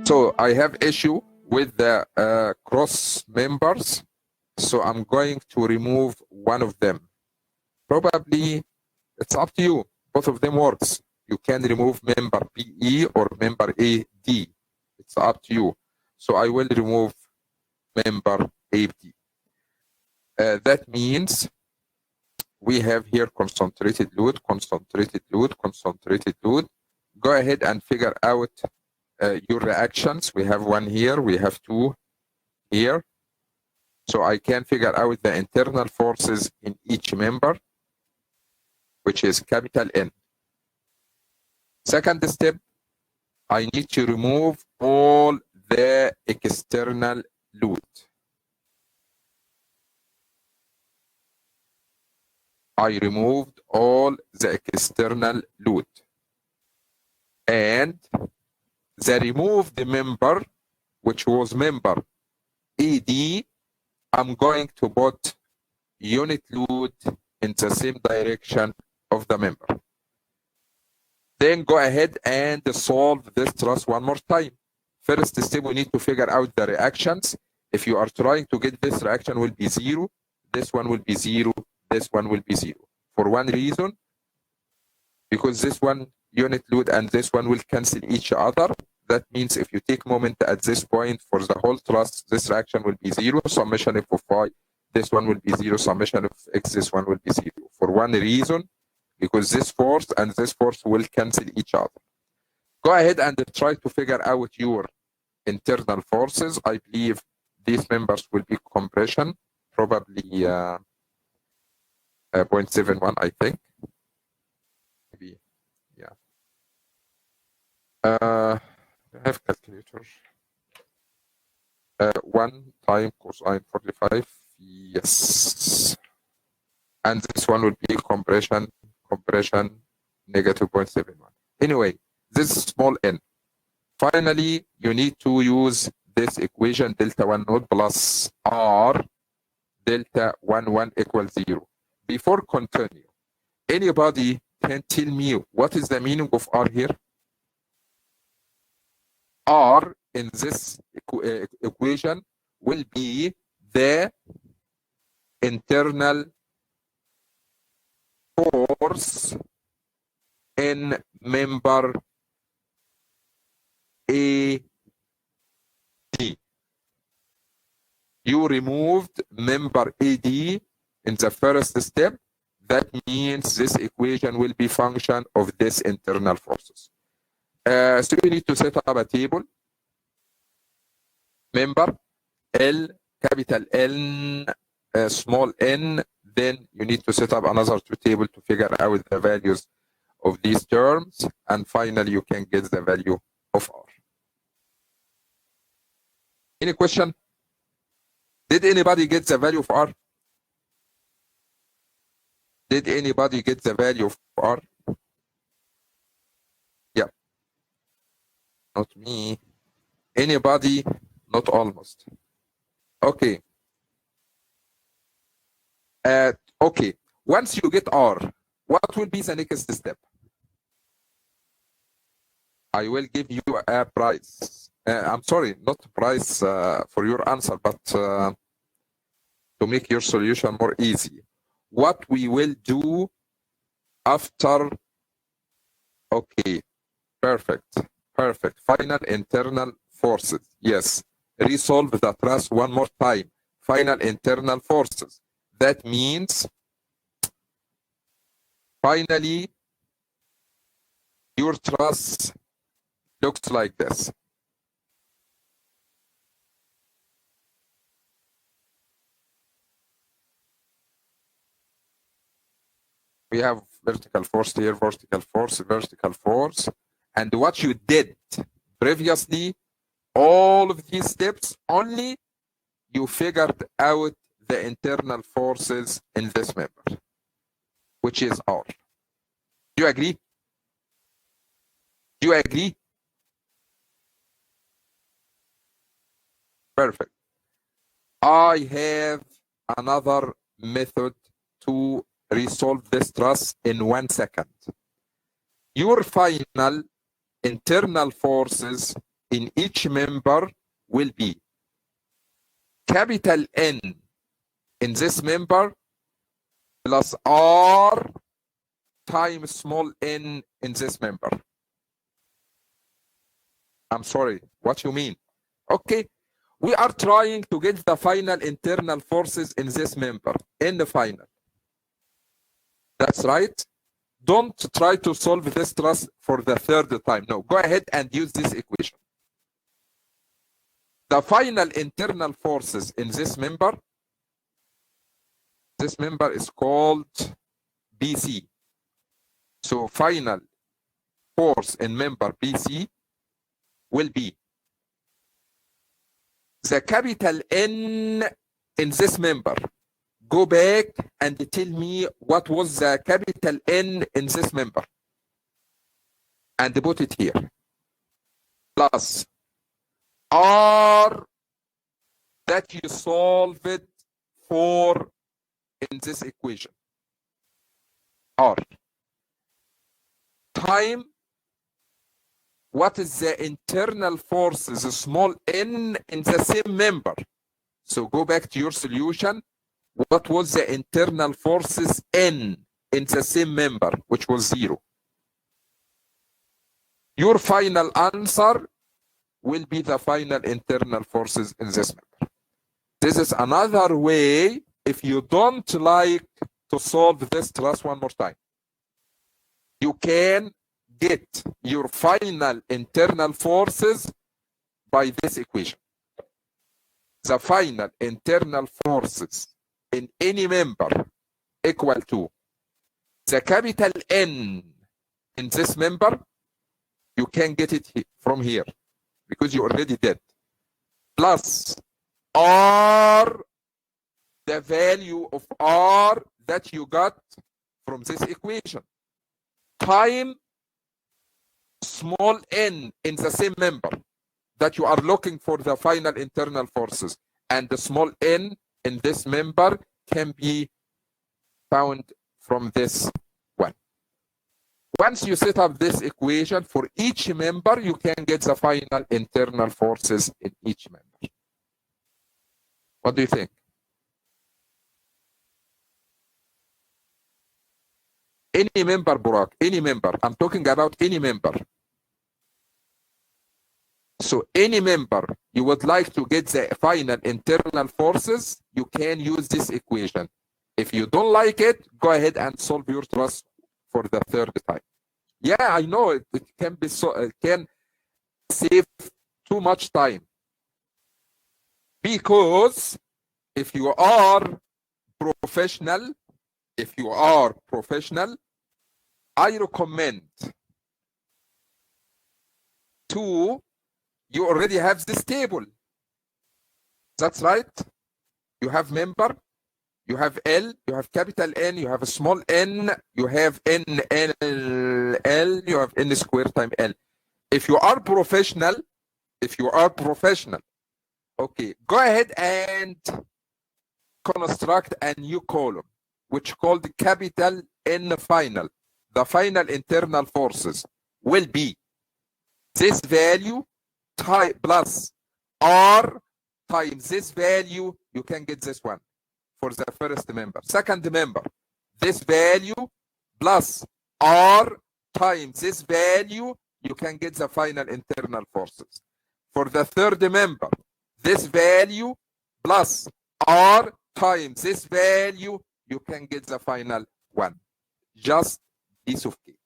So I have issue with the cross members. So I'm going to remove one of them. Probably it's up to you. Both of them works. You can remove member PE or member AD. It's up to you. So I will remove member AD. That means we have here concentrated load, concentrated load, concentrated load. Go ahead and figure out your reactions. We have one here, we have two here. So I can figure out the internal forces in each member, which is capital N. Second step, I need to remove all the external load. I removed all the external load. And the removed member, which was member AD, I'm going to put unit load in the same direction of the member. Then go ahead and solve this truss one more time. First step, we need to figure out the reactions. If you are trying to get this reaction will be 0, this one will be 0, this one will be 0. For one reason, because this one unit load and this one will cancel each other. That means if you take moment at this point for the whole truss, this reaction will be 0, summation f of y, this one will be 0, summation of x, this one will be 0. For one reason, because this force and this force will cancel each other. Go ahead and try to figure out your internal forces. I believe these members will be compression, probably 0.71, I think. Maybe, yeah. I have calculator. 1 time cosine 45, yes. And this one will be compression negative 0.71. Anyway, this is small n. Finally, you need to use this equation delta 1 node plus r delta 1 equals 0. Before continue, anybody can tell me what is the meaning of r here? R in this equation will be the internal force in member AD. You removed member AD in the first step. That means this equation will be function of this internal forces. So you need to set up a table. Member L, capital N, small n. Then you need to set up another table to figure out the values of these terms. And finally, you can get the value of R. Any question? Did anybody get the value of R? Did anybody get the value of R? Yeah. Not me. Anybody? Not almost. Okay. Okay. Once you get R, what will be the next step? I will give you a prize. I'm sorry, not prize for your answer, but to make your solution more easy. What we will do after, okay, perfect. Final internal forces, yes. Resolve the truss one more time. Final internal forces. That means, finally, your truss looks like this. We have vertical force here, vertical force. And what you did previously, all of these steps, only you figured out the internal forces in this member, which is R. Do you agree? Do you agree? Perfect. I have another method to resolve this truss in 1 second. Your final internal forces in each member will be capital N in this member plus R times small n in this member. I'm sorry, what you mean? Okay, we are trying to get the final internal forces in this member, in the final. That's right. Don't try to solve this truss for the third time. No, go ahead and use this equation. The final internal forces in this member is called BC. So final force in member BC will be the capital N in this member. Go back and tell me what was the capital N in this member and put it here. Plus R that you solve it for in this equation. R time what is the internal forces, small n in the same member. So go back to your solution. What was the internal forces n in the same member, which was 0? Your final answer will be the final internal forces in this member. This is another way if you don't like to solve this truss one more time. You can get your final internal forces by this equation. The final internal forces in any member equal to the capital N in this member. You can get it from here because you already did. Plus R, the value of R that you got from this equation, time small n in the same member that you are looking for the final internal forces, and the small n in this member can be found from this one. Once you set up this equation for each member, you can get the final internal forces in each member. What do you think? Any member, Burak, any member. I'm talking about any member. So any member you would like to get the final internal forces, you can use this equation. If you don't like it, go ahead and solve your truss for the third time. Yeah, I know it can be so. It can save too much time, because if you are professional, I recommend to you already have this table. That's right. You have member, you have L, you have capital N, you have a small n, you have N, L, L, you have N squared times L. If you are professional, okay, go ahead and construct a new column, which called capital N final. The final internal forces will be this value plus R times this value. You can get this one for the first member. Second member, this value plus R times this value, you can get the final internal forces. For the third member, this value plus R times this value, you can get the final one. Just piece of cake.